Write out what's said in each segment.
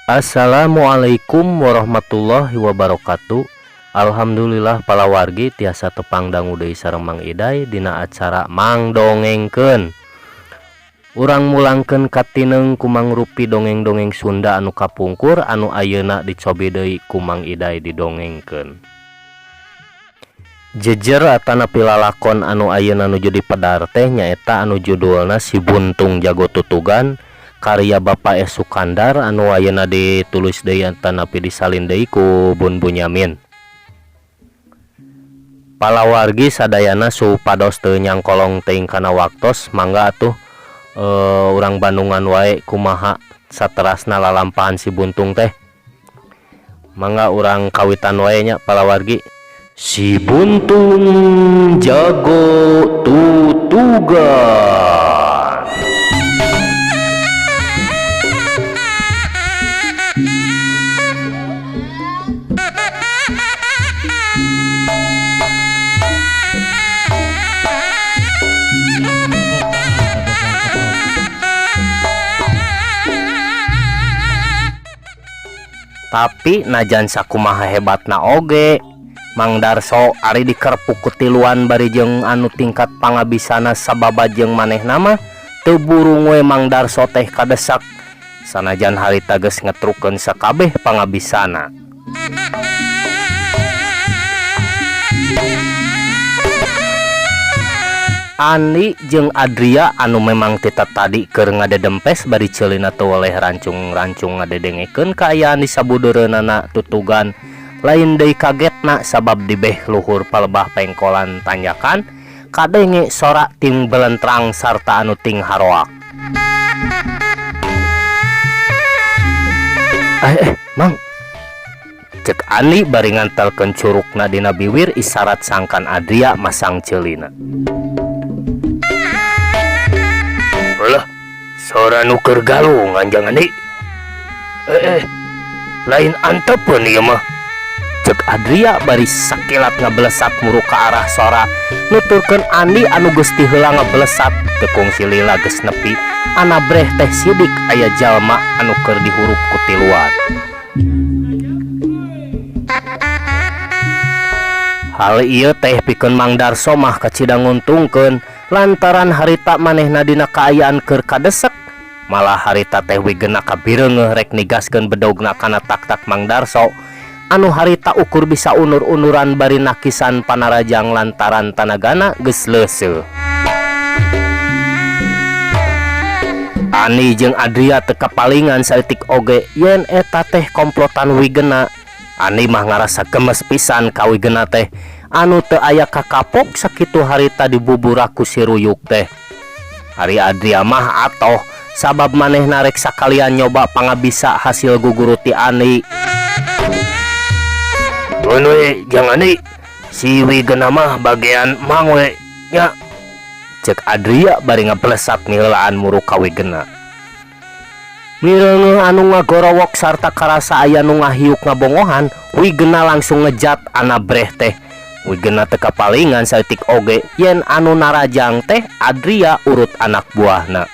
Assalamualaikum warahmatullahi wabarakatuh. Alhamdulillah palawargi tiasa tepang dangu deui sareng Mang Iday dina acara Mang Dongengkeun. Urang mulangkeun katineng ku mangrupi dongeng-dongeng Sunda anu kapungkur anu ayeuna dicobi deui ku Mang Iday didongengkeun. Jejer atana pilalakon anu ayeuna nuju dipedar teh nyaeta anu judulna Si Buntung Jago Tutugan karya Bapak S. Sukandar anu ayeuna ditulis deui tanapi disalin deui ku Bun Bunyamin. Palawargi sadayana supados teu nyangkolong teuing kana waktos mangga atuh urang Bandungan wae kumaha saterasna lalampahan Si Buntung teh. Mangga urang kawitan wae nya palawargi. Si Buntung Jago Tutugan. Tapi najan sakumaha hebatna oge Mang Darso ari dikerpuk ku tiluan bari jeung anu tingkat pangabisana sababa jeung manehna mah teu burung we Mang Darso teh kadesak sanajan harita geus ngetrukeun sakabeh pangabisana. Andi jeung Adria anu memang tita tadi keur ngadedempes bari ceulina teu oleh rancung-rancung ngadedengekeun kaayaan di sabudereunana tutugan lain deui kagetna sabab di beh luhur palebah pengkolan tanjakan kadenge sora ting belentrang sarta anu ting haroak. Mang cek Andi bari ngantelkeun curugna dina biwir isyarat sangkan Adria masang ceulina. Lah, sora nu keur galung anjang Andi. Lain antepeun ieu mah. Cek Adria bari sakilat ngablesat muruk ka arah sora nuturkeun Andi anu geus ti heula ngablesat tekung si lila geus nepi anabreh teh sidik aya jalma anu keur dihurup ku tiluan. Hal ieu teh pikeun Mang Darso mah kacidang nguntungkeun lantaran harita manehna dina kaayaan keur kadesek malah harita teh wigena kabireungeuh rek nigaskeun bedogna kana tak-tak Mang Darso anu harita ukur bisa unur-unuran bari nakisan panarajang lantaran tanagana geus leuseuh. Ani jeung Adria teu kapalingan saeutik oge yen eta teh komplotan wigena. Ani mah ngarasa gemes pisan ka wigena teh anu teu aya kakapok sakitu harita dibubur ku si ruyuk teh. Ari Adria mah atoh sabab manehna rek sakalian nyoba pangabisa hasil guguruti Ani. Mun we jangan nih si wigena mah bagian mang we nya cek Adria bari ngablesat niheulaan muruk ka wigena. Mireungeuh anu ngagorowok sarta karasa aya nu ngahiuk ngabongohan wigena langsung ngejat anabreh teh. Wigena teu kapalingan saeutik oge yen anu narajang teh Adria urut anak buahna.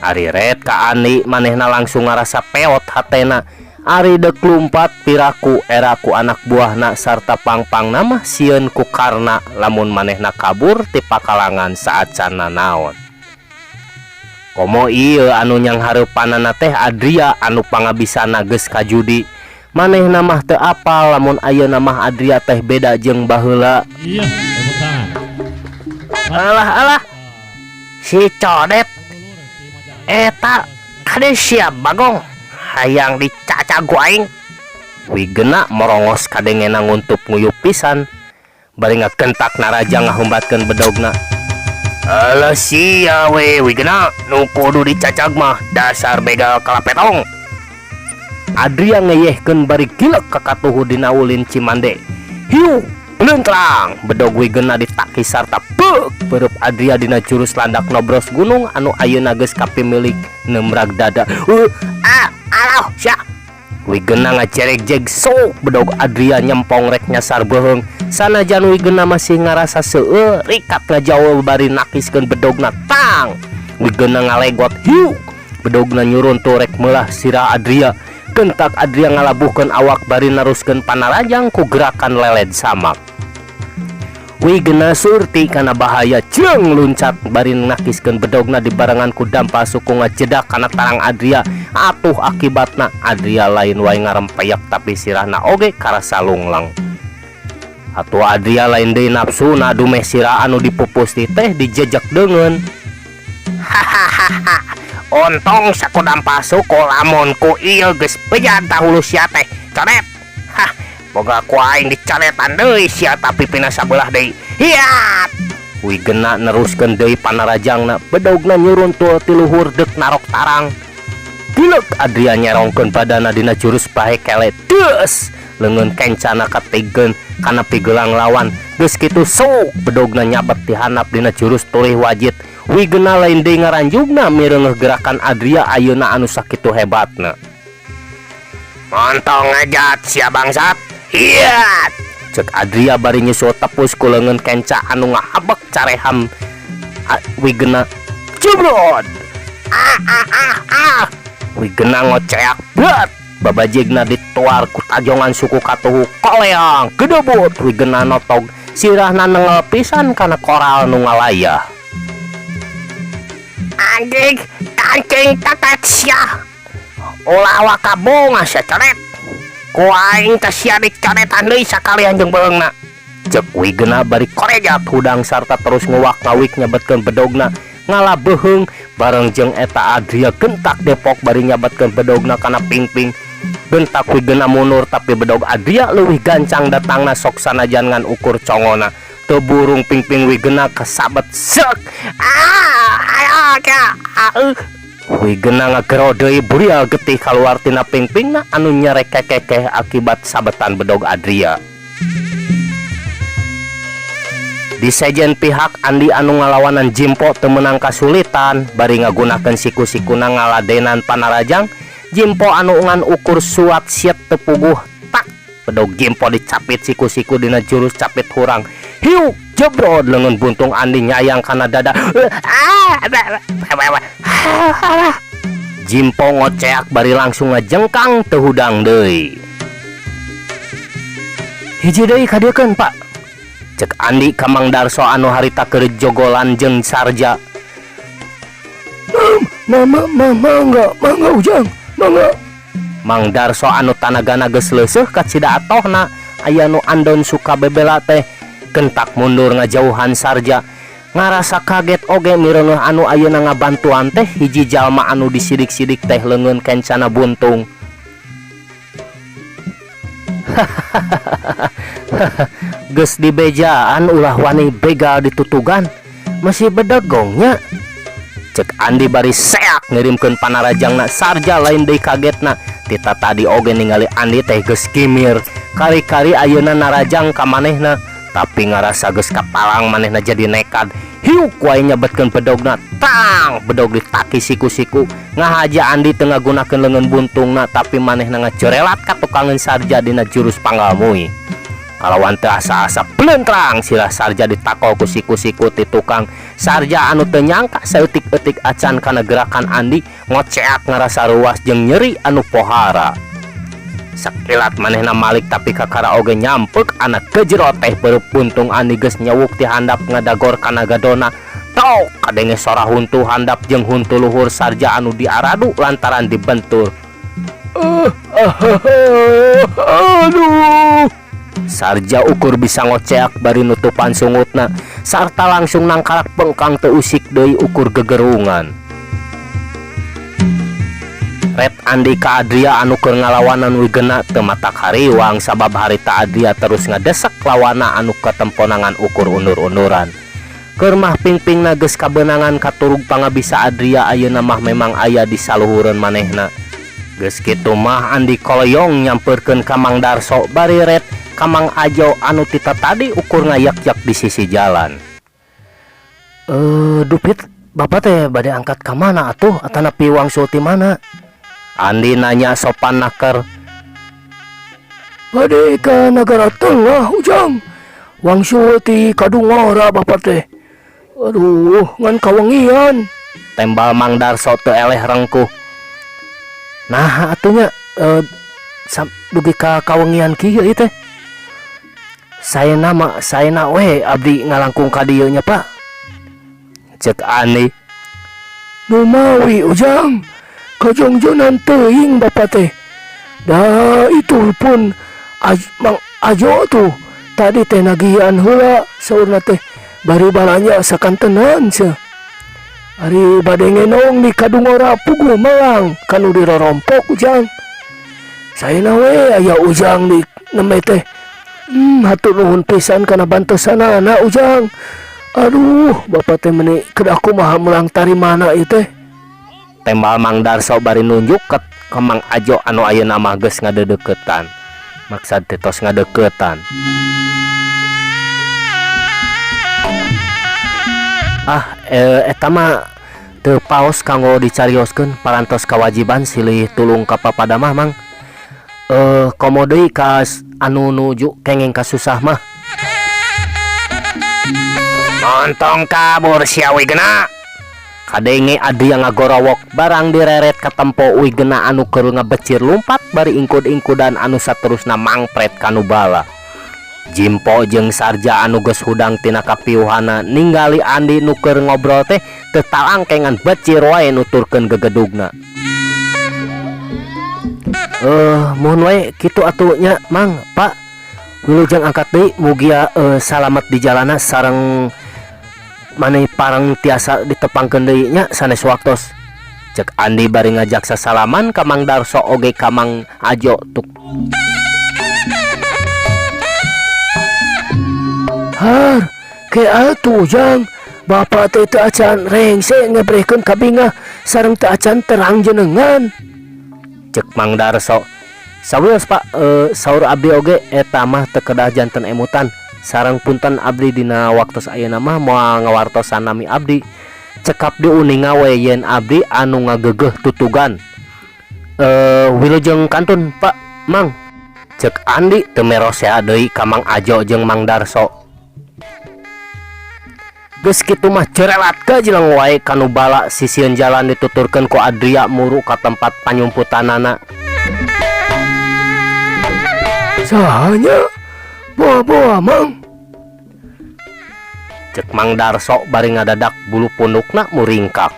Ari red ka Ani manehna langsung ngarasa peot hatena. Ari dek lumpat piraku eraku anak buahna sarta pangpang nama sieun ku karna lamun manehna kabur ti pakalangan saat sana naon. Komo ieu anu nyang hareupanana teh Adria anu pangabisana geus kajudi. Manehna mah teu apal lamun ayeuna mah Adria teh beda jeung baheula. Iya, tepuk tangan. Alah si codet eta kade siap bagong hayang dicacag ku aing. Wigena morongos kadengena nguntup nguyup pisan bari ngakentak naraja ngahumbatkeun bedogna. Alah sia we wigena nu kudu dicacag mah dasar begal kalapetong. Adria ngeyehkeun bari gilek ka katuhu dina ulin Cimande. Hiu leuntrang bedog wigena ditaki sarta beuk beueup Adria dina jurus landak nobros gunung anu ayeuna geus kapimilik nemrag dada. Alah sia wigena ngacerek-jeg sok bedog Adria nyempong rek nyasar beheung sanajan wigena masih ngarasa seueur rikat ngajawa bari nakiskeun bedogna tang. Wigena ngalegot hiu bedogna nyurun tu rek meulah sirah Adria Kentak Adria ngalabuhkeun awak bari neruskeun panarajang ku gerakan leled samak. Wigena surti kana bahaya jeung luncat bari nakiskeun bedogna di barengan ku dampa suku ngajedak kana tarang Adria. Atuh akibatna Adria lain wae ngarempeyak tapi sirahna oge karasa lunglang. Atuh Adria lain deui nafsuna dumeh sirah anu dipupus ti teh dijejek deungeun. Hahaha. Ontong sakudampa suku lamun ku ieu geus bejan tahulu sia teh coret. Hah, boga ku aing dicaretan deui sia tapi pina sabelah deui. Hiat. Wigena neruskeun deui panarajangna, bedogna nyuruntul ti luhur deuk narok tarang. Tilek Adria nyerongkeun badana dina jurus bahe kele. Deus, leungeun kencana katigeun kana pigelang lawan. Geus kitu sok bedogna nyabet ti handap dina jurus tulih wajit. Wigena lain deui ngaranjugna mireuneuh gerakan Adria ayeuna anu sakitu hebatna. Montong ngajat sia bangsat. Hiat. Cek Adria bari nyusul tepus ku leungeun kenca anu ngahabek careham. Wigena jebrod. Wigena ngoceak beut. Babajigna dituar ku tajongan suku katuhu koleang gedebut. Wigena notog sirahna nengel pisan kana koral nu ngalayah. Anjing kancing tatat sia. Ulah wakabonga sia coret. Ku aing teh sia dicoretan deui sakalian jeung beungna. Cek Wigena bari korejat hudang sarta terus nguwak ngawik nyabetkeun bedogna ngalabeheung bareng jeung eta Adria gentak depok bari nyabetkeun bedogna kana pingping. Gentak Wigena mundur tapi bedog Adria leuwih gancang datangna sok sanajan ngan ukur congona. Teu burung pingping Wigena kesabet seuk. Wigena ngagero deui burial getih kaluar tina pingpingna anu nyerekekekeh akibat sabetan bedog Adria. Di sejen pihak Andi anu ngalawanan Jimpo teu meunang kasulitan bari ngagunakeun siku-sikuna ngaladenan panarajang. Jimpo anu ngan ukur suat siet teu puguh tak bedog Jimpo dicapit siku-siku dina jurus capit hurang. Hiuk jebrod leungeun buntung Andi nyayang kana dada. Jimpo ngoceak bari langsung ngajengkang teu hudang deui. Hiji deui kadeukeun Pak. Cek Andi ka Mang Darso anu harita keur jogolan jeung Sarja. Mangga ujang, mangga. Mang Darso anu tanagana geus leuseuh ka cida atohna aya nu andon suka bebela teh kentak mundur ngajauhan Sarja. Ngarasa kaget oge mireuneuh anu ayeuna ngabantuan teh hiji jalma anu disidik-sidik teh leungeun kencana buntung. Geus dibejaan ulah wani begal ditutugan masih bedegongnya. Cek Andi bari seak ngirimkeun panarajangna. Sarja lain deui kagetna tita tadi oge ningali Andi teh geus kimir kari-kari ayeuna narajang ka manehna tapi ngarasa geus kapalang manehna jadi nekad. Hiuk wae nyabetkeun bedogna tang bedog ditaki siku-siku ngahaja Andi teu ngagunakeun leungeun buntungna tapi manehna ngacorelat ka tukangeun Sarja dina jurus panggalmui. Kalawan teu asa-asa blentrang sirah Sarja ditakol ku siku-siku ti tukang. Sarja anu teu nyangka saeutik-eutik acan kana gerakan Andi ngoceak ngarasa ruas jeung nyeri anu pohara. Sakilat manehna malik tapi kakara oge nyampeuk anak kejero teh berpuntung Andi geus nyawuk ti handap ngadagor kana gadona. Tok kadenge sora huntu handap jeung huntu luhur Sarja anu diaradu lantaran dibentur. Aduh. Sarja ukur bisa ngoceak bari nutupan sungutna sarta langsung nangkarak bengkang teu usik deui ukur gegerungan. Red Andi ka Adria anu keur ngalawanan Wigena teu matak hariwang sabab harita Adria terus ngadesek lawana anu katemponangan ukur undur-unduran. Keur mah pingpingna geus kabeunangan katurug pangabisa Adria ayeuna mah memang aya di saluhureun manehna. Geus kitu mah Andi koloyong nyampeurkeun ka Mang Darso bari Red ka Mang Ajo anu tita tadi ukur ngayak-yak di sisi jalan. Dupit, Bapak teh bade angkat ka mana atuh atana piwang sulti mana? Andi nanya sopan naker. Bade ka Nagara Tengah ujang. Wangsul ti Kadungora Bapak teh. Aduh, ngan kawengian. Tembal Mang Darso teu eleh rengkuh. Nah atunya dugi ka kawengian kieu ieu teh. Saya na we abdi ngalangkung ka dieu nya Pak. Cek Ani. Nu mawi Ujang. Kajongjonan teuing Bapak teh. Dah itu pun Mang Ajo tuh tadi teh nagihan heula saurna teh bari balanya sakantenan sia. Ari bade ngenong di kadungora puguh malang kanu dirorompok Ujang. Saena we aya Ujang di nembe teh. Hatur nuhun pisan kana bantosanana Ujang. Aduh, Bapak teh meuni kedah kumaha melang tarimana ieu teh. Tembal Mang Darso bari nunjuk ke Mang Ajo anu ayeuna mah geus ngadedeketan. Maksad teh tos ngadeketan. Eta mah teu paos kanggo dicarioskeun parantos kawajiban silih tulung ka papada mah Mang. Komo deui ka anu nuju kenging ka susah mah. Montong kabur sia wigena. Kadenge adi yang ngagorowok barang direret ka tempo wigena anu keur ngabecir lumpat bari ingkud-ingkudan anu saterusna mangpret kanu bala. Jimpo jeung Sarja anu geus hudang tina kapiuhana ningali Andi nu keur ngobrol teh teu talangkengan becir wae nuturkeun gegedugna. Mohon wae kitu atuh nya Mang, Pak. Wilujeng angkat deui mugia salamet di jalana sareng maneh parang tiasa ditepangkeun deui nya sanes waktos. Cek Andi bari ngajak sasalaman ka Mang Darso oge ka Mang Ajo tuk. Har, ke atuh Ujang. Bapak teh teu acan rengse ngebrehkeun ka bingah sareng teu acan terang jenengan. Cek Mang Darso. Sawios Pak, saur abdi oge eta mah teu kedah janten emutan. Sareng punten abdi dina waktos ayeuna mah moal ngawartosan nami abdi. Cekap diuninga we yen abdi anu ngagegeh tutugan. Wilujeng kantun Pak, Mang. Cek Andi teu merosea deui ka Mang Ajo jeung Mang Darso. Geus kitu mah cerelat ka jilang wae kanu bala sisieun jalan dituturkeun ku Adria muru ka tempat panyumputanana. Sahanya bawa Mang. Cek Mang Darso bari ngadadak bulu pundukna muringkak.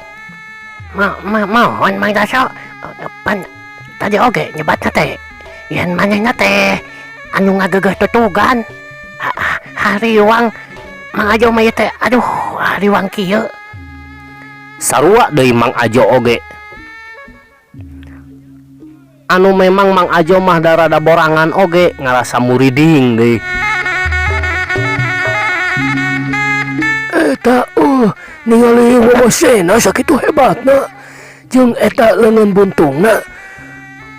Mohon Mang Darso, pan tadi oge nyebatna teh yen manehna teh anu ngagegeh tutugan. Hariwang Mang Ajo mah teh aduh hariwang kieu. Sarua deui Mang Ajo oge. Anu memang Mang Ajo mah darada borangan oge ngarasa muriding deui. Eta ningali wawasena sakitu hebatna jeung eta leungeun buntungna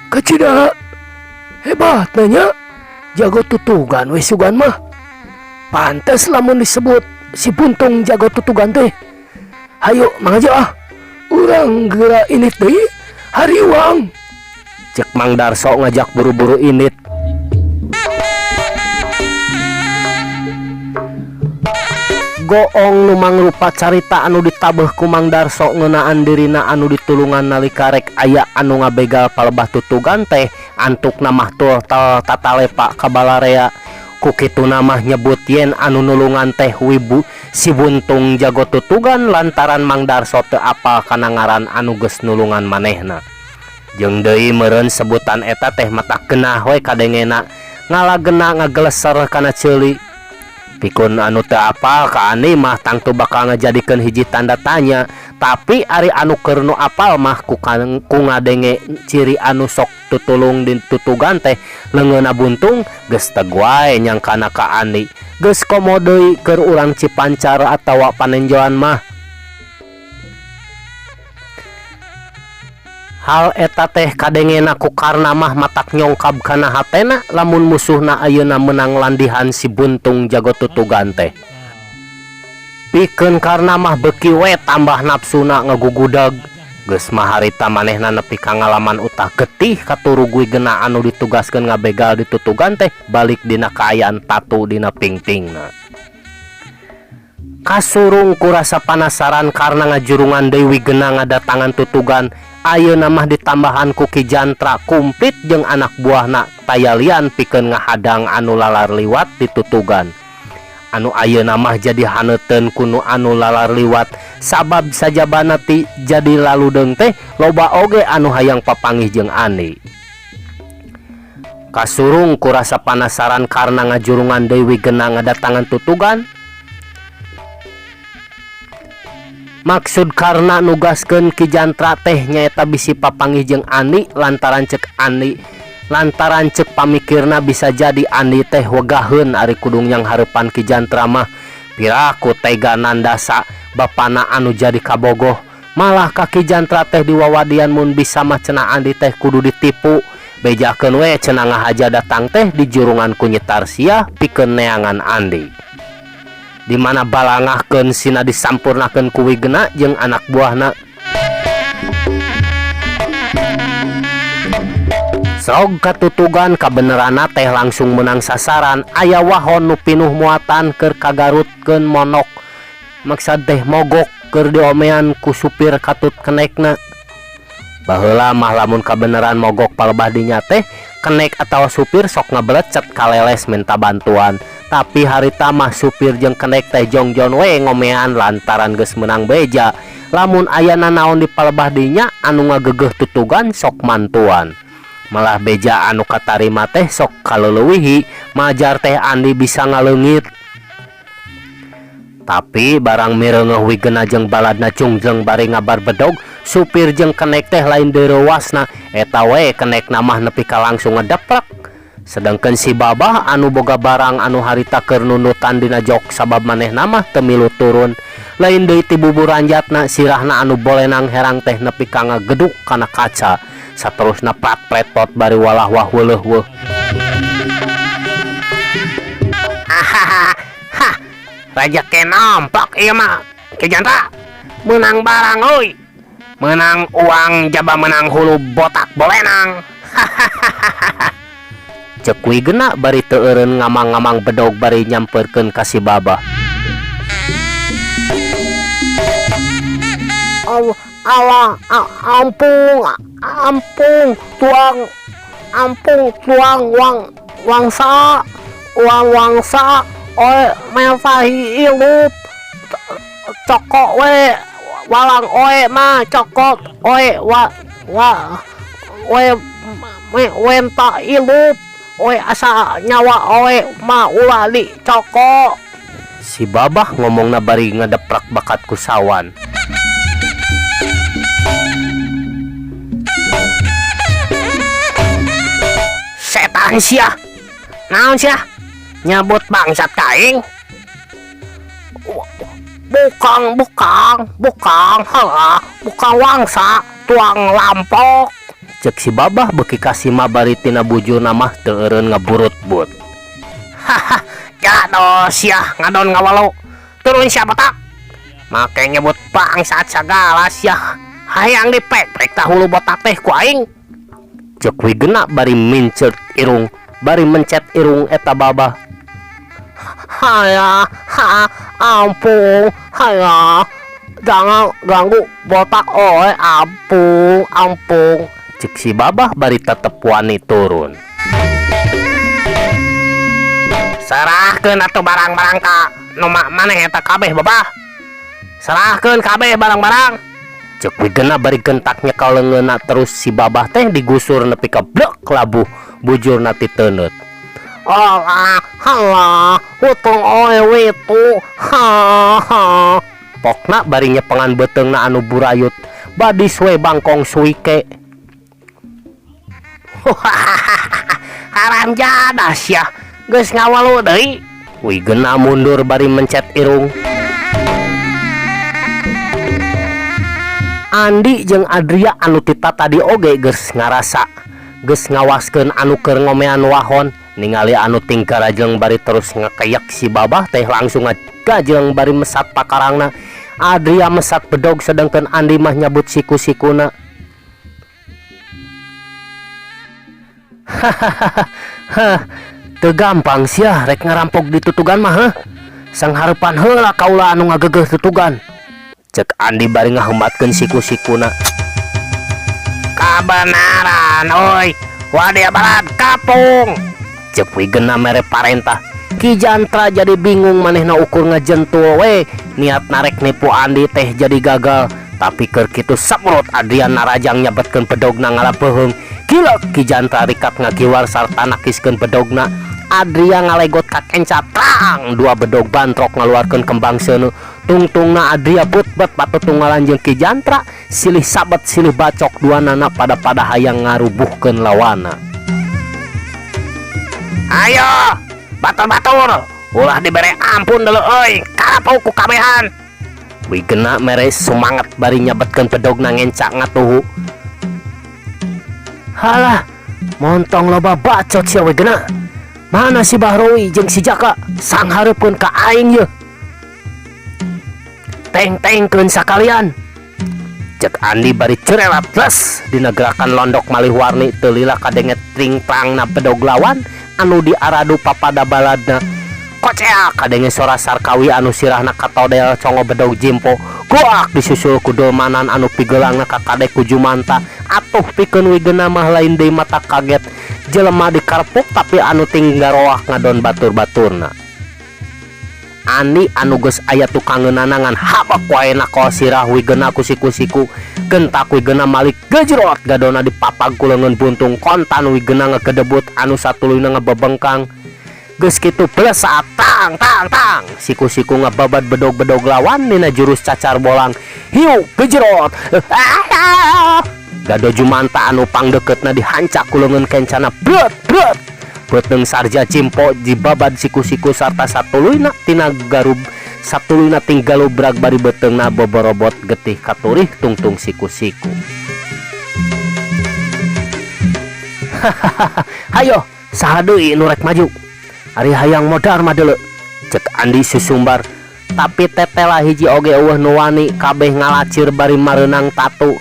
kacida hebatna nya jago tutugan we sugan mah. Pantes lamun disebut si buntung jago tutugan teh. Hayu Mang Ajo urang geura init deui hariwang. Cek Mang Darso ngajak buru-buru init. Goong nu mangrupa carita anu ditabeh ku Mang Darso ngeunaan dirina anu ditulungan nalika rek aya anu ngabegal palebah tutugan teh antukna mah tul tatalepa ka balarea. Ku kitu mah nyebut yen anu nulungan teh wibu si buntung jago tutugan lantaran Mang Darso teu apal kana ngaran anu geus nulungan manehna. Jeung deui meureun sebutan eta teh mata genah we kadengena ngalagena ngageleser kana ceuli. Pikun anu teu apal ka Ani mah tangtu bakal ngajadikeun hiji tanda tanya, tapi ari anu keur nu apal mah ku ngadenge ciri anu sok tutulung di tutugan teh leungeunna buntung geus teg wae nyangkana ka Ani. Geus komo deui keur urang Cipancar atawa Panenjoan mah. Hal eta teh kadengena ku karna mah matak nyongkab kana hatena lamun musuhna ayeuna menang landihan si buntung jago tutugan teh. Pikeun karna mah beuki we tambah nafsuna ngagugudag. Geus mah harita manehna nepi ka ngalaman utah getih katurugui gena anu ditugaskeun ngabegal di tutugan teh balik dina kaayaan tatu dina pingtingna. Kasurung ku rasa penasaran karena ngajurungan Dewi Gena ngadatangan tutugan. Ayeuna mah ditambahan ku Ki Jantra kumplit jeung anak buahna tayalian pikeun ngahadang anu lalar liwat di tutugan. Anu ayeuna mah jadi haneuten kuno anu lalar liwat sabab sajabana ti jadi laludeung teh loba oge anu hayang papanggih jeung Ani. Kasurung ku rasa penasaran karena ngajurungan Dewi Gena ngadatangan tutugan. Maksud karena nugaskeun Ki Jantra teh nyaeta bisi papanggih jeung Ani lantaran cek pamikirna bisa jadi Ani teh wegaheun ari kudung yang hareupan Ki Jantra mah piraku tega nandasa bapana anu jadi kabogoh malah ka Ki Jantra teh diwawadian mun bisa mah cenah Ani teh kudu ditipu bejakeun we cenah ngahaja datang teh di jurungan ku Nyi Tarsia pikeun neangan Andi. Dimana balangahkeun sina disampurnakeun ku Wigena jeung anak buahna. Srog katutugan kabenerana teh langsung menang sasaran. Aya wahon nu pinuh muatan keur kagarutkeun monok. Maksad teh mogok keur diomean ku supir katut kenekna. Baheula mah lamun kabeneran mogok palebah dinya teh kenek atawa supir sok ngabelecet kaleles minta bantuan. Tapi harita mah supir jeung kenek teh jongjon we ngomean lantaran geus menang beja. Lamun ayana naon di palebah dinya anu ngagegeh tutugan sok mantuan. Malah beja anu katarima teh sok kaleulewihi majar teh Andi bisa ngaleungit. Tapi barang mireungeuh Wigena jeung baladna cungjeng bari ngabar bedog supir jeung kenek teh lain deureuwasna eta we kenekna mah nepi ka langsung ngedeprek. Sedangkan si Babah anu boga barang anu harita keur nunutan dina jok sabab manehna mah teu milu turun. Lain deui ti bubur ranjatna sirahna anu bolenang herang teh nepi ka ngageduk kana kaca. Saterusna prat-pretot bari walah wah weuleuh weuh. Rajake nampak ieu mah Ki Jantra. Menang barang euy. Menang uang jaba menang hulu botak bolenang. Cek Wigena bari teu eureun ngamang-ngamang bedog bari nyamperkeun ka si Babah. Ampung wangsa oe mevahi ilup cokok we walang oe mah cokot oe wenta ilup oe asa nyawa oe mah ulah di cokok. Si Babah ngomongna bari ngedeprak bakat ku sawan. Setan sia naon sia nyebut bangsat kaing. Bukan wangsa tuang lampok. Cek si Babah beki kasima bari tina bujurna mah teu eureun ngaburut-but. Haha jados sia ngadon ngawalo turun sia batak make nyebut bangsat sagala sia hayang dipek-pek tah hulu botak teh ku aing. Cek Wigena bari mincet irung bari mencet irung eta Babah. Ampun jangan ganggu botak oe ampung. Cek si Babah bari tetep wani turun. Serahkeun atuh barang-barang ka nu maneh eta kabeh Babah. Serahkeun kabeh barang-barang. Cek Wigena bari gentak nyekal leungeunna terus si Babah teh digusur nepi ka blek labuh bujurna ti teuneut. Halah hutung oe witu. Pokna bari nyepengan beteungna anu burayut badis we bangkong suike. Haram jadas ya geus ngawalu deui. Wigena mundur bari mencet irung. Andi jeung Adria anu tita tadi oge geus ngarasa geus ngawaskeun anu keur ngomean wahon. Ningali anu tingkar ajeng bari terus ngekeyek si Babah teh langsung ngajeng bari mesat pakarangna. Adria mesat bedog sedangkan Andi mah nyabut siku-sikuna. Hahaha teu gampang sia rek ngarampok di tutugan mah sang harapan heula kaula anu ngagegeh tutugan. Cek Andi bari ngahembatkeun siku-sikuna. Kabenaran oi, wadia balad kapung. Cek Wigena mere parentah. Ki Jantra jadi bingung manehna ukur ngajentul we, niat narek nipu Andi teh jadi gagal. Tapi keur kitu saprot Adrian narajang nyabetkeun pedogna ngalapeheung. Gila Ki Jantra rikat ngagiwar sarta nakiskeun bedogna. Adrian ngalegot ka kenca terang, dua bedog bantrok ngaluarkeun kembang seuneu. Tungtungna Adria putbet patutunggalan jeung Ki Jantra, silih sabet silih bacok duanana pada hayang ngarubuhkeun lawana. Ayo, batur-batur, ulah dibere ampun deuleu euy, kapau ku kabehan. Wigena mere semangat bari nyabetkeun pedogna ngencak ngatuhu. Halah, montong loba bacot sia Wigena. Mana si Bahrowi jeung si Jaka sang hareupeun ka aing ye. Teng-tengkeun sakalian. Cek Andi bari cerelat les dina gerakan londok malih warni teu lila kadenget tring-prangna pedog lawan anu diaradu papada baladna. Kocea kadenge sora sarkawi anu sirahna katodel congo bedog jimpo. Goak disusul ku dolmanan anu pigelangna kakade ku Jumanta. Atuh pikeun Wigena mah lain deui mata kaget. Jelema dikarpuk tapi anu tinggaroah ngadon batur-baturna. Ani anu geus aya tukang ngeunanangan habak wae nakol sirah Wigena ku siku-siku. Gentak Wigena malik gejrot gadona dipapag ku leungeun buntung kontan Wigena ngakedebut anu satuluyna ngabebengkang. Geus kitu plesak tang tang tang siku-siku ngababat bedog-bedog lawan dina jurus cacar bolang. Hiu gejrot. Gado Jumanta anu pangdeketna dihancak ku leungeun kencana bret bret. Beuteung sarja cimpo dibabad siku-siku sarta satuluyna tina garub satuluyna tinggal lubrag bari beuteungna boborobot getih katurih tungtung siku-siku. Hayo saha deui nu rek maju. Ari hayang modar mah deuleu, cek Andi susumbar. Tapi tetela hiji oge eueuh nu wani kabeh ngalacir bari mareunang tatu.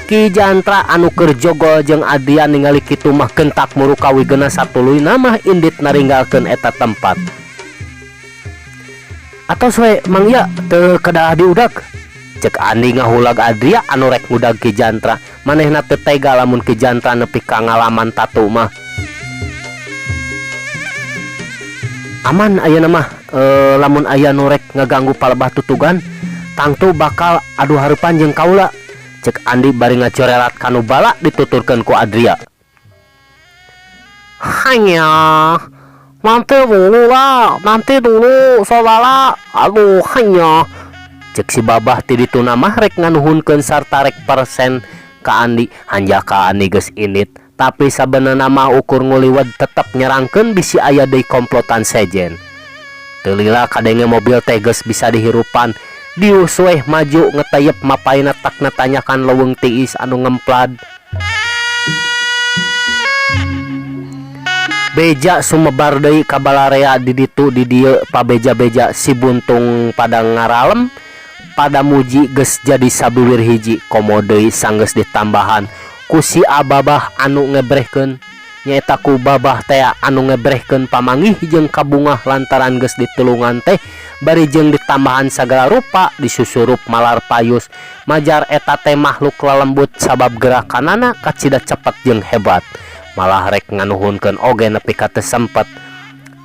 Ki Jantra anu keur jogol jeung Adrian ningali kitu mah gentak muruka Wigena satuluyna mah indit naringgalkeun eta tempat. Atos we Mang Iya teu kedah diudag, cek Andi ngahulag Adria anu rek ngudag Ki Jantra. Manehna teu tega lamun Ki Jantra nepi ka ngalaman tatu mah. Aman ayeuna mah, lamun aya nu rek ngaganggu palebah tutugan, tangtu bakal adu hareupan jeung kaula. Cek Andi bari ngacorelat kanu bala dituturkeun ku Adria. Hanya nanti dulu lah, nanti dulu saudara. Aduh hanya. Cek si babah ti dituna mah rek nganuhunkeun sarta rek persen ka Andi. Hanjaka Andi geus indit. Tapi sabenerna mah ukur nguliwed tetep nyerangkeun bisi aya deui komplotan sejen. Teu lila kadenge mobil teh geus bisa dihirupan. Dius weh maju ngetayep mapaina tak natanyakan leuweung tiis anu ngemplad. Beja sumebar deui ka balarea di ditu di dieu pabeja-beja si buntung pada ngaralem pada muji geus jadi sabiwir hiji komo deui sanggeus ditambahan ku si Ababah anu ngebrehkeun nyaeta ku babah teh anu ngebrehkeun pamanggih jeung kabungah lantaran geus ditulungan teh bari jeung ditambahan sagala rupa disusurup malar payus majar eta teh makhluk lalembut sabab gerakanana kacida cepet jeung hebat malah rek nganuhunkeun oge nepi ka teu sempet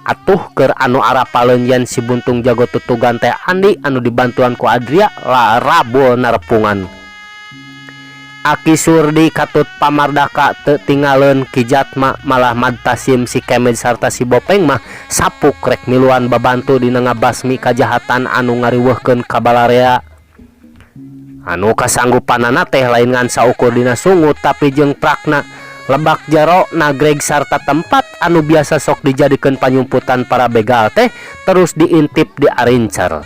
atuh keur anu arapaleun yen si buntung jago tutugan teh Andi anu dibantuan ku Adria la rabul narepungan. Aki Surdi katut pamardaka teu tinggalin Ki Jatma malah Mad Tasim si Kemed sarta si Bopeng mah sapuk rek miluan babantu dina ngabasmi kajahatan anu ngariweuhkeun ka balarea. Anu kasanggupanana teh lain ngan saukur dina sungut tapi jeung prakna lebak jaro nagreg sarta tempat anu biasa sok dijadikeun panyumputan para begal teh terus diintip diarincer.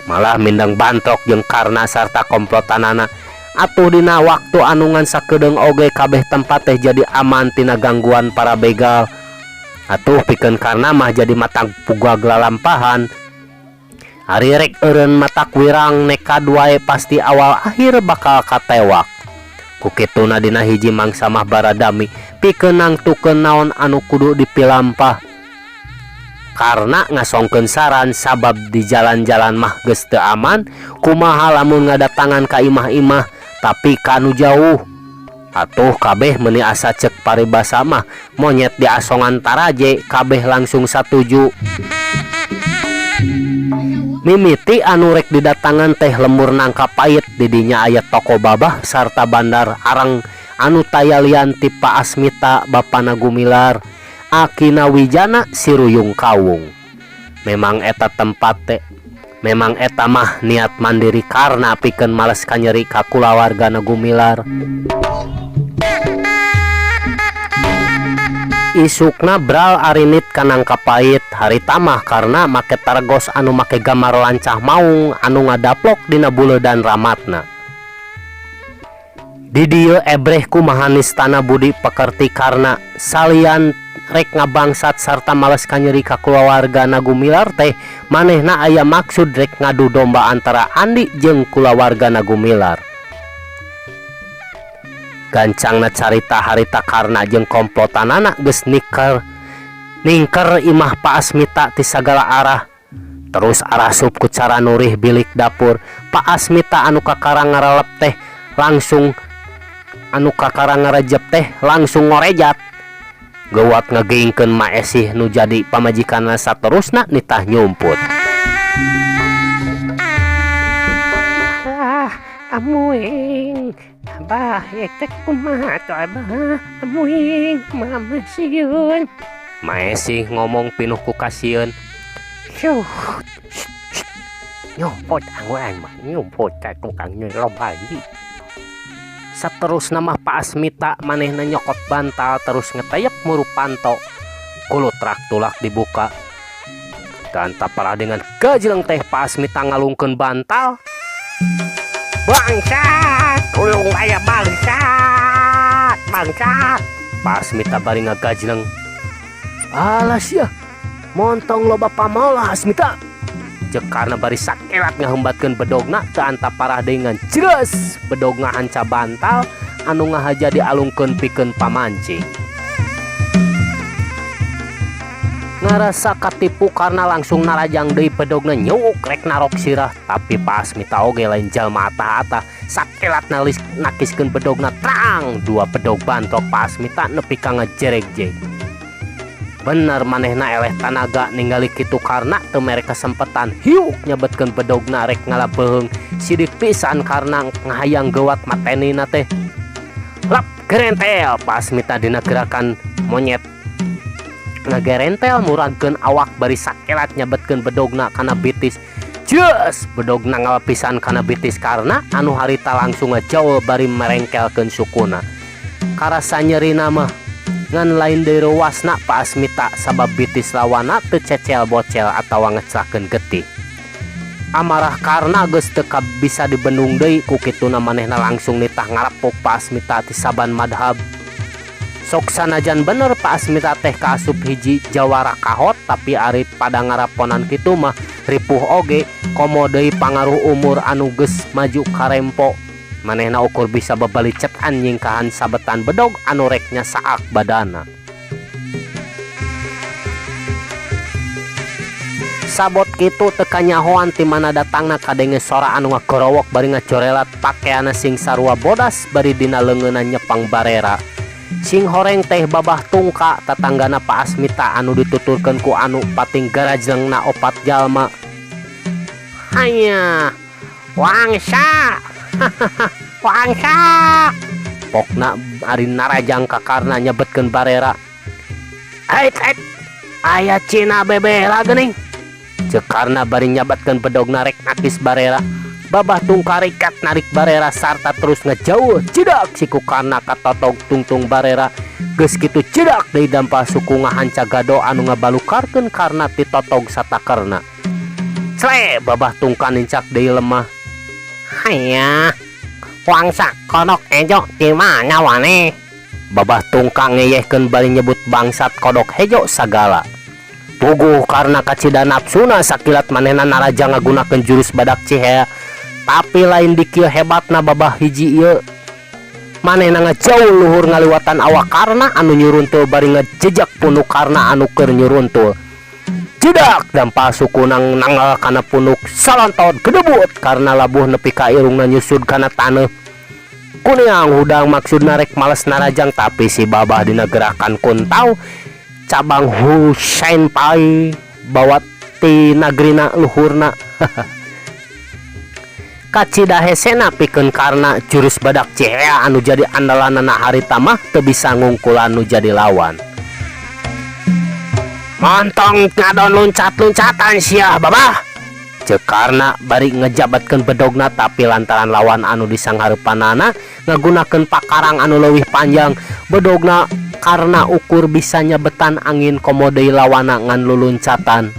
Malah mindeng bantok jeung karna sarta komplotanana. Atuh dina waktu anungan sakedeung oge kabeh tempat teh jadi aman tina gangguan para begal. Atuh pikeun karna mah jadi matang pugag lalampahan. Ari rek eureun matak wirang nekad wae pasti awal akhir bakal katewak. Ku kituna dina hiji mangsa mah baradami pikeun nangtukeun naon anu kudu dipilampah. karena ngasongkeun saran sabab di jalan-jalan mah geus teu aman, kumaha lamun ngadatangan ka imah-imah tapi kanu jauh. Atuh kabeh meuni asa cek paribasa mah monyet di asongan taraje kabeh langsung satuju. Mimiti anu rek didatangan teh lembur nangka pait, didinya aya toko babah sarta bandar arang anu tayalian ti Pak Asmita bapana Gumilar Akina Wijana Siruyung Kawung. Memang eta tempat teh memang eta mah niat mandiri karena pikeun males kanyeri ka kulawargana Gumilar. Isukna bral arinit kanang kapait hari tamah karena make targos anu make gambar lancah maung anu ngadaplok dina buleudan ramatna. Di dieu ebreh kumaha nistana budi pekerti karena salian rek ngabangsat sarta males kanyeri ka kulawargana Gumilar teh manehna aya maksud rek ngadu domba antara Andi jeung kulawargana Gumilar. Gancangna carita harita karena jeung komplotanana geus ningker imah Pak Asmita ti sagala arah. Terus arasup ku cara nurih bilik dapur. Pak Asmita anu kakarang ngarelep teh langsung langsung ngorejat. Geuwat ngageingkeun Maesih nu jadi pamajikanna saterusna nitah nyumput. Amuing abah teh kumaha tuh abah amuing mama sieun. Maesih ngomong pinuh ku kasieun. Nyumput angguan mah nyumput ka tukang nyelom lagi. Saterusna mah Pak Asmita manehna nyokot bantal terus ngetayep murup panto. Kulut rak tulak dibuka. Dan tapara dengan gajleng teh Pak Asmita ngalungkeun bantal. Bangsat, ulung aya bangsat. Pak Asmita bari ngagajleng. Alas ya, montong loba pamalah Asmita. Jekarna bari sakelat ngahembatkeun bedogna teu anta parah dengan jeres bedogna hanca bantal anu ngahaja dialungkeun pikeun pamancing. Ngarasa katipu karena langsung narajang deui pedogna nyuk rek narok sirah, tapi Pak Asmita oge lain jalma atah-atah sakelat nakiskeun pedogna trang dua pedog bantok Pak Asmita nepi ka ngajereg-jeg. Bener manehna eleh tanaga ningali kitu karena teu mere kasempetan hiuk nyabetkeun pedogna rek ngalabeheung sidik pisan karena ngahayang geuwat matenina teh. Lap gerentel Pak Asmita dina gerakan monyet ngagerentel muradkeun awak bari sakelat nyabetkeun bedogna kana bitis. Jeus bedogna ngalapisan kana bitis karena anu harita langsung ngajaul bari merengkelkeun sukuna. Karasa nyerina mah ngan lain deui reuasna Pak Asmita sabab bitis lawana teu cecel bocel atawa ngeclakeun getih. Amarah karena geus teu bisa dibendung deui ku kituna manehna langsung nitah ngarepuk Pak Asmita ti saban madhab. Sok sanajan bener Pak Asmita teh kaasup hiji jawara kahot, tapi ari pada ngaraponan kitu mah ripuh oge komo deui pangaruh umur anu geus maju karempo. Manehna ukur bisa bebalicet anjing kahan sabetan bedog anu rek nyasaak badana. Sabot kitu teu kanyahoan ti mana datangna kadenge sora anu ngagorowok bari ngacorelat pakeana sing sarua bodas bari dina leungeunna nyepang barera. Sing horeng teh babah tungka tatanggana Pak Asmita anu dituturkeun ku anu pating garajlengna opat jalma. Hanya wangsa. Wangsa. Pokna ari narajang kakarna nyebetkeun barera. Ait aya Cina bebela geuning. Cekarna bari nyabetkeun bedogna rek nakis barera. Babah tungka rikat narik barera sarta terus ngejauh cedak siku karena katotog tungtung barera. Geus kitu cedak deui dampal suku ngahanca gado anu ngabalukarkeun karena titotog satakerna. Sle babah tungka nincak deui lemah. Haya wangsa kodok hejo di mana wane? Babah tungka ngeyehkeun bari nyebut bangsat kodok hejo sagala. Puguh karena kacida nafsuna sakilat manehna naraja ngagunakeun jurus badak cihea. Tapi lain di kieu hebatna babah hiji ieu. Manehna ngajauh luhur ngaliwatan awak karna anu nyuruntul bari ngejejak punuk karna anu keur nyuruntul. Jedak dampa suku nang nangal kana punuk salontot gedebut karena labuh nepi ka irungna nyusud kana taneuh. Kuniang hudang maksudna rek males narajang tapi si babah dina gerakan kuntau cabang Husain Pai bawa ti nagrina luhurna. Kacida hesena pikeun karena jurus badak cihea anu jadi andalanna harita mah teu bisa ngungkul anu jadi lawan. Montong ngadon loncat-loncatan sia babah, ceuk karna bari ngejabatkeun bedogna tapi lantaran lawan anu disanghareupanana ngagunakeun pakarang anu leuwih panjang, bedogna karena ukur bisa nyebetan angin komodei lawana ngan luluncatan.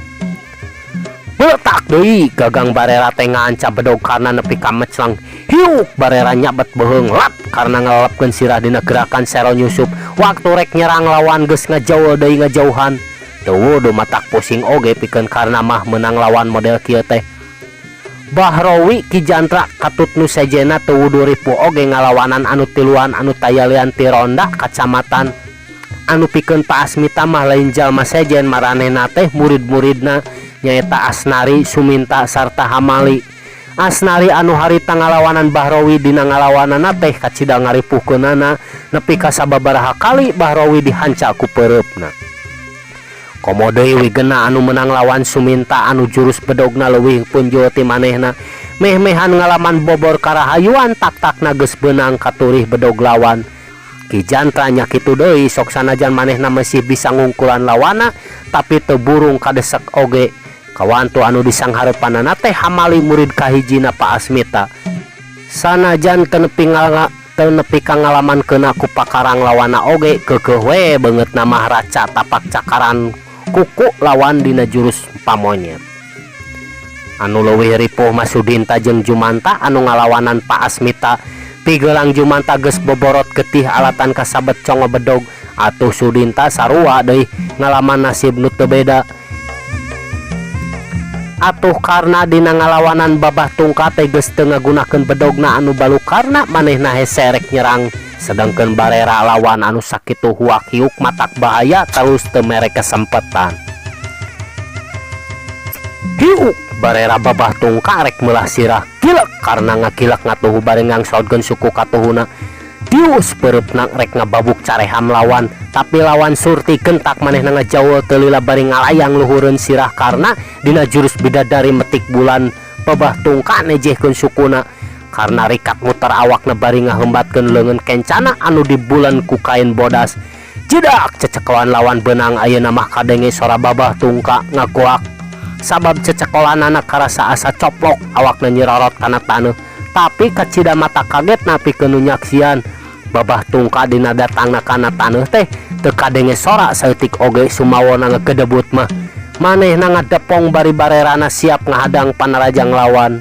Betak deui gagang barera teh nganca bedog karena nepi ka meclang. Hiuk barera nyabet beheung lap karena ngelepkeun sirah dina gerakan sero nyusup. Waktu rek nyerang lawan geus ngajauh deui ngajauhan. Teu wudu matak pusing oge pikeun karena mah menang lawan model kieu teh. Bahrowi Ki Jantra katut nu sejena teu wudu ripuh oge ngalawanan anu tiluan anu tayalian ti ronda kacamatan. Anu pikeun Pa Asmita mah lain jalma sejen maranehna teh murid-muridna nyaeta Asnari, Suminta sarta Hamali. Asnari anu harita ngalawanan Bahrowi dina ngalawanana teh kacida ngaripuhkeunana nepi ka sababaraha kali Bahrowi dihanca ku peureupna. Komodei wigena anu menang lawan Suminta anu jurus bedogna leuwih punjul ti manehna meh-mehan ngalaman bobor karahayuan tak-takna geus beunang katurih bedog lawan. Ki Jantra nya kitu deui sok sanajan manehna masih bisa ngungkulan lawana tapi teu burung kadesek oge. Kawantu anu disanghareupanana teh Hamali murid kahijina Pa Asmita. Sanajan teu nepi ka ngalaman keuna ku pakarang lawana oge keukeuh we beungeut nama raca tapak cakaran kuku lawan dina jurus pamonyet. Anu leuwih ripuh Masudinta jeung Jumanta anu ngalawanan Pa Asmita. Pigelang Jumanta geus boborot getih alatan kasabet congo bedog atuh Sudinta sarua deui ngalaman nasib nu teu beda. Atuh karena dina ngalawanan Babah Tungka teh geus teu ngagunakeun bedogna anu balukarna manehna hese rek nyerang sedangkeun barera lawan anu sakitu huak hiuk matak bahaya terus teu mere kesempetan. Hiuk barera Babah Tungka rek meulah sirah kilek karena ngakilek ngatuhu bari ngangsaudkeun suku katuhuna. Dius peureupna rek ngababuk careham lawan tapi lawan surti kentak manehna ngajauh teu lila bari ngalayang luhureun sirah karena dina jurus bidadari metik bulan Babah Tungka nejehkeun sukuna karena rikat muter awakna bari ngahembatkeun leungeun kencana anu di bulan ku kain bodas. Jedak cecekolan lawan beunang ayeuna mah kadenge sora Babah Tungka ngakuak sabab cecekolanana karasa asa coplok awakna nyirorot kana taneuh tapi kacida mata kaget napi keun nyaksian Babah Tungka dina datangna kana taneuh teh teu kadenge sora saeutik oge sumawona ngegedebut mah manehna ngadepong bari barerana siap ngahadang panarajang lawan.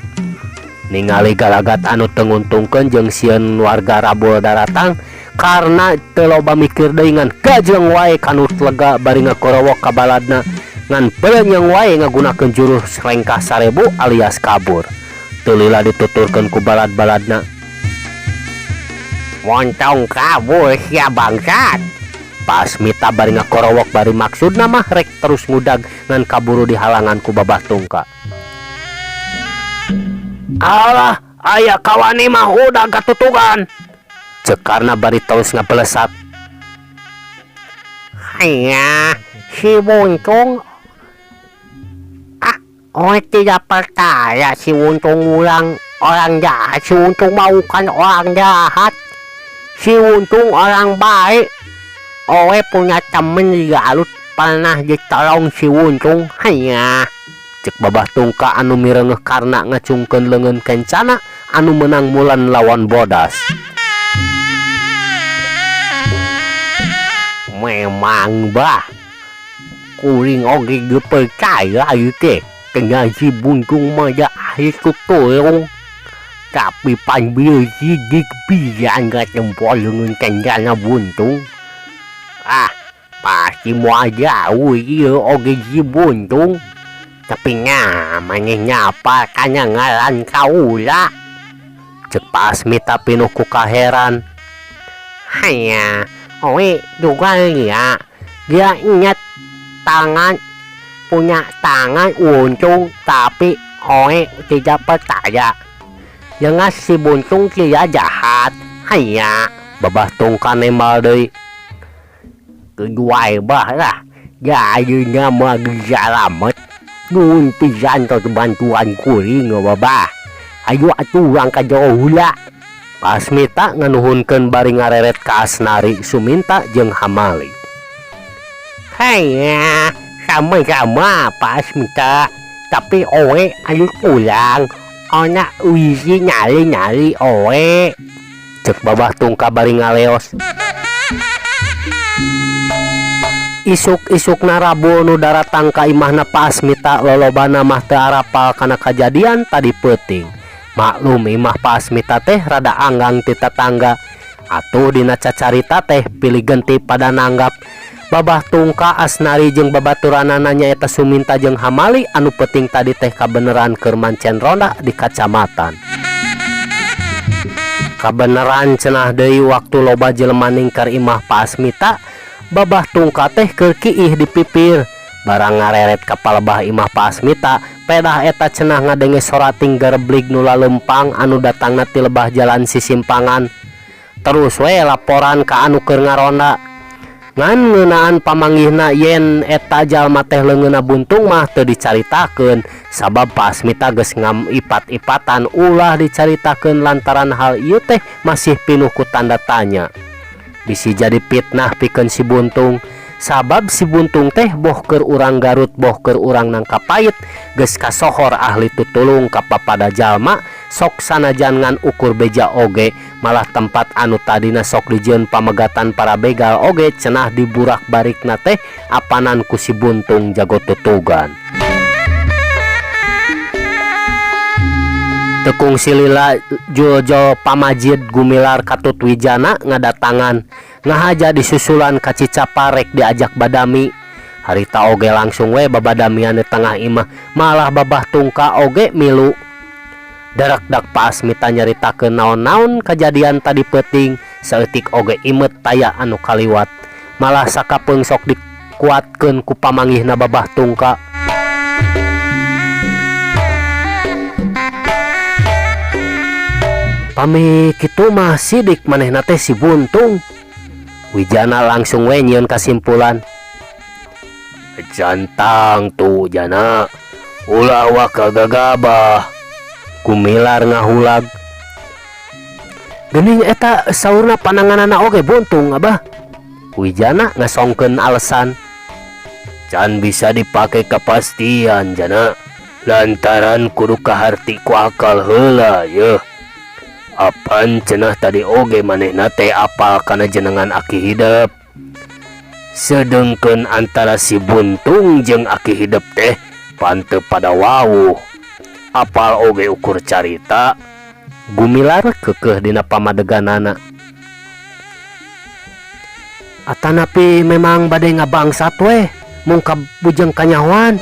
Ningali galagat anu teu nguntungkeun jeung sieun warga Rabul Daratang karena teu loba mikir deui ngan gajeng wae kanut lega bari ngakorowok ka baladna ngan peuleung wae ngagunakeun jurus rengkah 1000 alias kabur. Teu lila dituturkeun ku balad-baladna. Montong kabur sia bangsat. Pa Asmita bari ngakorowok bari maksudna mah rek terus ngudag ngan kaburu di halangan ku Babah Tungka. Alah, aya kawani mah udah katutugan. Ceuk karna bari terus ngabelesat. Hanya si Buntung. Tidak percaya si Buntung orang jahat. Si Buntung mau kan orang jahat. Si Buntung orang baik. Owe punya temen di Garut pernah ditolong si Buntung. Hanya cek Babah Tungka anu mireungeuh karena ngacungkeun leungeun kencana anu menang mulan lawan bodas. Memang bah kuring oge ge percaya ieu teh tinggal si Buntung mah ya itu tolong tapi pan bieu sidik pisan katempol leungeun kencana Buntung. Pasti moal jauh ieu oge si Buntung. Tapi manehnya apa kanya ngaran kaula. Cek Pa Asmita pinuh ku kaheran. Hanya owe juga ya dia ingat tangan punya tangan untung, tapi Oe tidak percaya. Jangan si Buntung tidak jahat. Hanya Babah Tungka nembal deui. kedua bah lah. Jadinya mah selamat. Nun pisan ke bantuan kuring babah. Ayo atuh urang ka jauh lah. Pasmita nganuhunkeun bari ngareret ka Asnari, Suminta jeung Hamali. Hanya sama-sama Pasmita, tapi Oe ayo pulang. Ona wisi nyali-nyali Oe. Cek Babah Tungka bari ngaleos. Isuk-isukna Rabu nu daratang ka imahna Pasmita, lolobana mah teu arapal kana kajadian tadi peuting. Maklum imah Pasmita teh rada anggang ti tetangga. Atuh dina cacarita teh pilih genti pada nanggap. Babah Tungka, Asnari jeung babaturanana nyaeta Suminta jeung Hamali anu penting tadi teh kabeneran keur mancen ronda di kacamatan. Kabeneran cenah deui waktu loba jelema ningkar imah Pasmita, Babah Tungka teh keur kiih di pipir. Barang ngareret ka palebah imah Pasmita, pedah eta cenah ngadenge sorating gerblig nu lalempang anu datangna ti lebah jalan Sisimpangan. Terus we laporan ka anu keur ngaronda. Ngan ngeunaan pamanggihna yen eta jalma teh leungeunna buntung mah teu dicaritakeun, sabab Pasmita geus ngam-ipat-ipatan ulah dicaritakeun lantaran hal ieu teh masih pinuh ku tanda tanya. Bisi jadi fitnah pikeun si buntung. Sabab si buntung teh boh keur urang Garut, boh keur urang nang Kapait, geus kasohor ahli tutulung ka papada jalma, sok sanajan ngan ukur beja oge, malah tempat anu tadina sok dijieun pamegatan para begal oge cenah diburak barikna teh apanan ku si buntung jago tutugan. Tekung silila Jojo Pamajid Gumilar Katut Wijana ngadatangan ngahaja disusulan ka Cicaparek diajak badami. Harita oge langsung we babadamian di tengah imah, malah Babah Tungka oge milu. Darak-dak Pasmita nyaritakeun naon-naon kejadian tadi peuting, saeutik oge imet taya anu kaliwat. Malah sakapeung sok dikuatkeun ku pamanggihna Babah Tungka. Pami kitu mah sidik manehna teh si buntung. Wijana langsung we nyieun kasimpulan. Jantang tuh jana, ulah wa kagagabah. Gumilar ngahulag. Geuning eta saurna pananganana oge buntung abah. Wijana ngasongkeun alesan. Can bisa dipake kepastian jana, lantaran kudu kaharti ku akal heula yeuh. Apan cenah tadi oge manehna teh apal kana jenengan aki hidup. Sedengkeun antara si buntung jeung aki hidup teh panteu pada wawuh. Apal oge ukur carita. Gumilar keukeuh dina pamadeganana. Atanapi memang bade ngabangsat we mung kabujeng kanyahoan.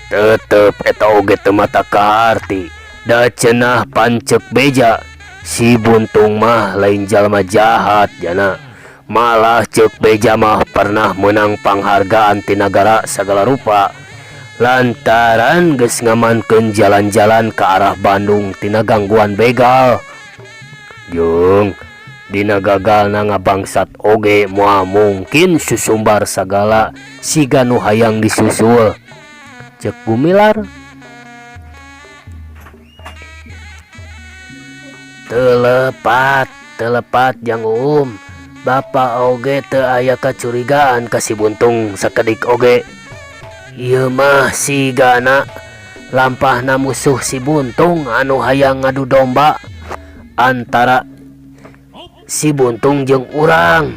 Tetep eta oge teu mata kaharti, da cenah pancek beja. Si buntung mah lain jalma jahat jana, malah ceuk beja mah pernah menang panghargaan ti nagara sagala rupa lantaran geus ngamankeun jalan-jalan ke arah Bandung tina gangguan begal. Jeung dina gagalna ngabangsat oge moal mungkin susumbar sagala siga nu hayang disusul. Cek Gumilar. Telepat jang Bapak oge teu aya kacurigaan ka si buntung sakedik oge. Ieu mah sigana lampahna musuh si buntung anu hayang ngadu domba antara si buntung jeung urang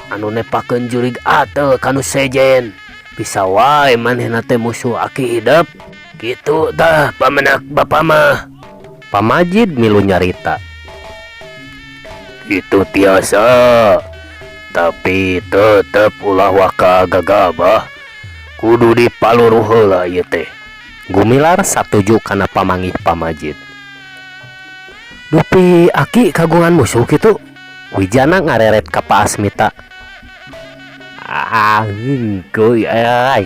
anu nepakeun jurig atel kanu sejen. Bisa wae manehna teh musuh aki hidup. Kitu tah pamenak bapa mah. Pamajid milu nyarita. Itu tiasa, tapi tetep ulah waka gagabah. Kudu dipaluruh heula ieu teh. Gumilar satuju kana pamanggih Pamajid. Dupi aki kagungan musuh kitu. Wijana ngareret ka Pasmita. Hengkeuy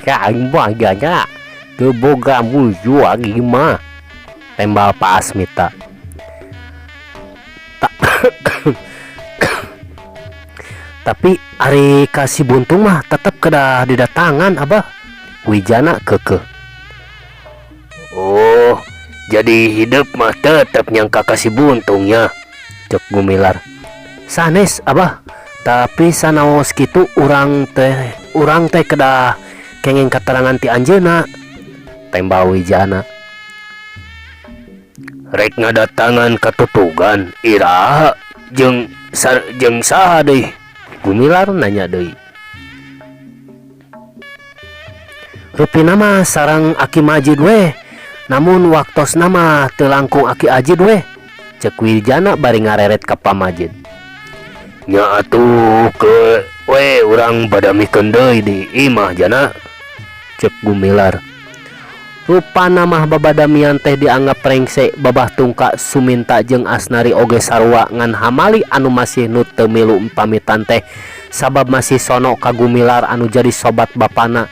ka aing bagana teu boga musuh lagi mah. Tembal Pak Asmita. Tapi ari kasih buntung mah tetap kedah didatangan abah. Wijana kekeh. Oh, jadi hidup mah tetap nyangka kasih buntungnya, cek Gumilar. Sanes abah, tapi sanaos kitu urang teh kedah kenging keterangan ti anjeuna. Tembal Wijana. Rek ngadatangan katutugan iraha jeung saha deui? Gumilar nanya deui. Rupina mah sareng Aki Majid we, namun waktos nama teu langkung Aki Ajid we, cek Wijana bari ngareret ka Pa Majid. Nya atuh ke we urang badamikeun deui di imah jana, cek Gumilar. Rupana mah babadamian teh dianggap rengse babah tungka Suminta jeung Asnari oge sarua ngan hamali anu masih nu teu milu pamitan teh sabab masih sono ka Gumilar anu jadi sobat bapana.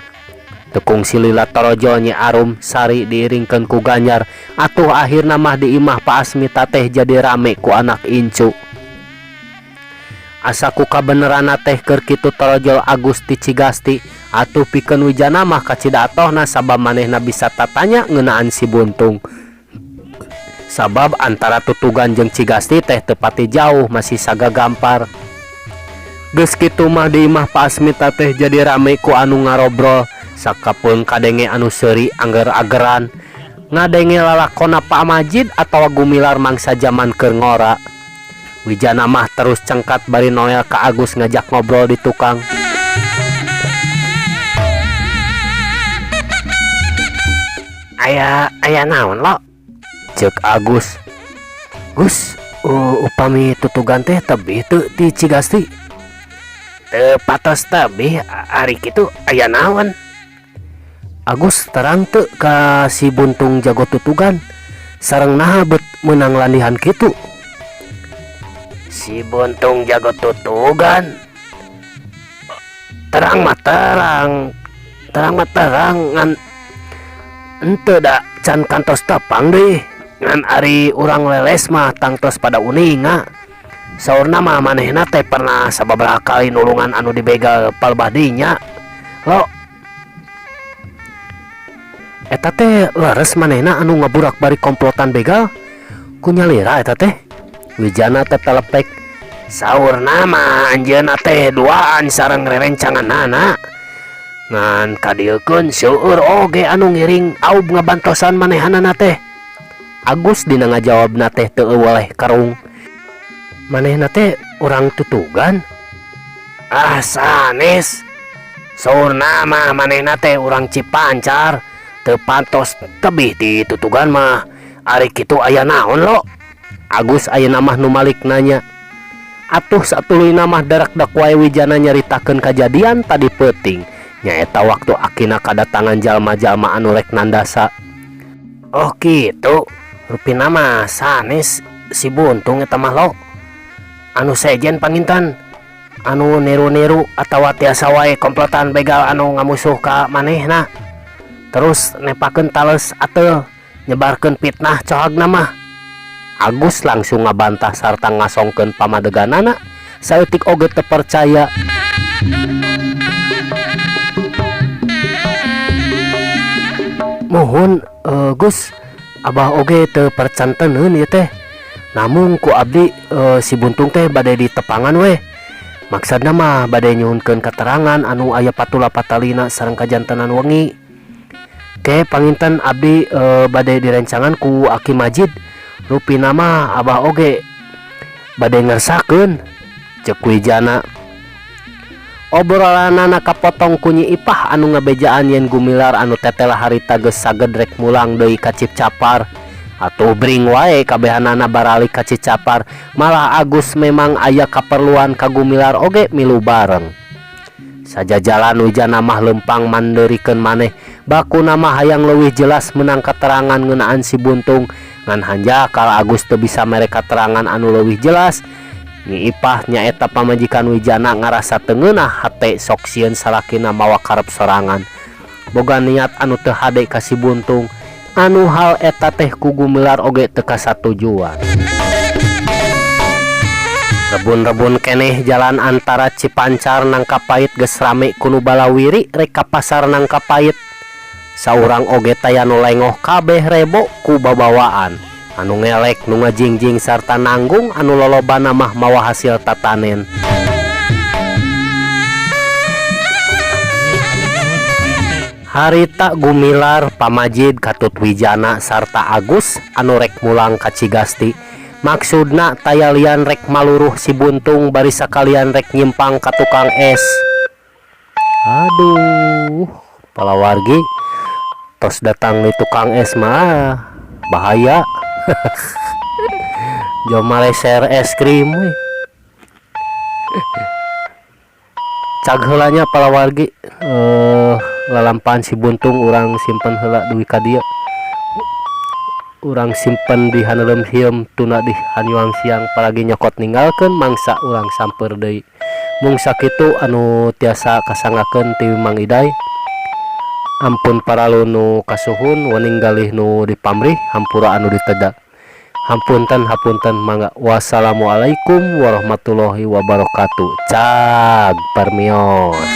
Tekung silila torojo Nyi Arum Sari diiringkeun ku Ganyar atuh akhirna mah di imah Pak Asmita teh jadi rame ku anak incu. Asaku kabenerana teh keur kitu torojol Agusti Cigasti atuh pikeun Wijana mah kacidatohna sabab manehna bisa tatanya ngeunaan si buntung. Sabab antara Tutugan jeung Cigasti teh teu pati jauh masih sagagampar. Geus kitu mah di imah Pak Asmita teh jadi rame ku anu ngarobrol sakapun kadenge anu seuri angger-ageran ngadenge lalakona Pak Majid atawa Gumilar mangsa jaman keur ngora. Wijana mah terus cengkat bari noel ka Agus ngajak ngobrol di tukang. Aya naon lo? Cek Agus. Gus, upami Tutugan teh tebih teu ti Cigasti? Teu patos tebih, ari kitu aya naon? Agus terang teu ka si buntung jago Tutugan sareng naha bet meunang landihan kitu. Si buntung jago Tutugan terang mah terang ngan ente da can kantos tepang deh ngan ari urang leles mah tangtos pada uninga. Saurna mah manehna teh pernah sababaraha kali nulungan anu dibegal palbadinya lo. Eta teh leres manehna anu ngaburak bari komplotan begal kunyalira eta teh. Wijana tetelepek. Saurna mah anjeunna teh duaan sareng rerencanganana ngan kadiekeun seueur oge anu ngiring aub ngabantosan manehanana teh. Agus dina ngajawabna teh teu eueuh karung. Manehna teh urang Tutugan? Ah sanes. Saurna mah manehna teh urang Cipancar teu pantos tebih di Tutugan mah. Ari kitu aya naon lo? Agus ayeuna mah nu malik nanya. Atuh satuluyna mah darak-dak wae Wijana nyaritakeun kajadian tadi peuting nyaeta waktu akina kadatangan jalma-jalma anu rek nandasa. Oh kitu, rupina mah sanes si buntung eta mah lo. Anu sejen panginten, anu niru-niru atawa tiasa wae komplotan begal anu ngamusuh ka manehna. Terus nepakeun tales ateu nyebarkeun fitnah cohagna mah. Agus langsung ngabantah sarta ngasongkeun pamadeganana saeutik oge teu percaya. Mohon Gus, abah oge teu percanteun ieu teh. Namun ku abdi si buntung teh bade ditepangan we. Maksudna mah bade nyuhunkeun keterangan anu aya patula patalina sareng kajantenan wengi. Ke panginten abdi bade direncangan ku Aki Majid. Rupina mah abah oge bade ngersakeun, cek Wijana. Obrolanana kapotong ku Nyi Ipah anu ngabejaan yen Gumilar anu tetelah harita geus saged rek mulang deui ka Cipcapar. Atuh bring wae kabehanana barali ka Cicapar. Malah Agus memang aya kaperluan ka Gumilar oge milu bareng. Sajajalan Wijana mah lempang mandeurikeun maneh bakuna mah hayang leuwih jelas menang keterangan ngeunaan si buntung ngan hanjakal Agus teu bisa mere keterangan anu leuwih jelas Nyi Ipah nyaeta pamajikan Wijana ngarasa tengeunah hate sok sieun salakina mawa karep sorangan. Boga niat anu teu hade ka si Buntung, anu hal eta teh ku Gumilar oge teu kasatujuan. Rebun-rebun keneh jalan antara Cipancar nang Kapait geus rame ku nu balawiri rek ka pasar nang Kapait. Saurang oge taya nu lengoh kabeh rebo ku babawaan. Anu ngelek nu ngajingjing sarta nanggung anu lolobana mah mawa hasil tatanen. Harita Gumilar, Pamajid, Katut Wijana sarta Agus anu rek mulang ka Cigasti. Maksudna tayalian rek maluruh si Buntung bari sakalian rek nyimpang ka tukang es. Aduh, palawargi tos datang di tukang es mah bahaya. Joma leser es krim we. Cag heulanya palawargi lalampahan si Buntung urang simpen heula duwi ka dieu. Urang simpen di haneuleum hieum tuna di hanyuang siang palagi nyokot ninggalkeun mangsa urang samper deui. Mung sakitu anu tiasa kasangakeun ti Mang Iday. Ampun paralu nu kasuhun wening galih nu dipamrih hampura anu diteda. Hapunten mangga. Wassalamualaikum warahmatullahi wabarakatuh. Cag permios.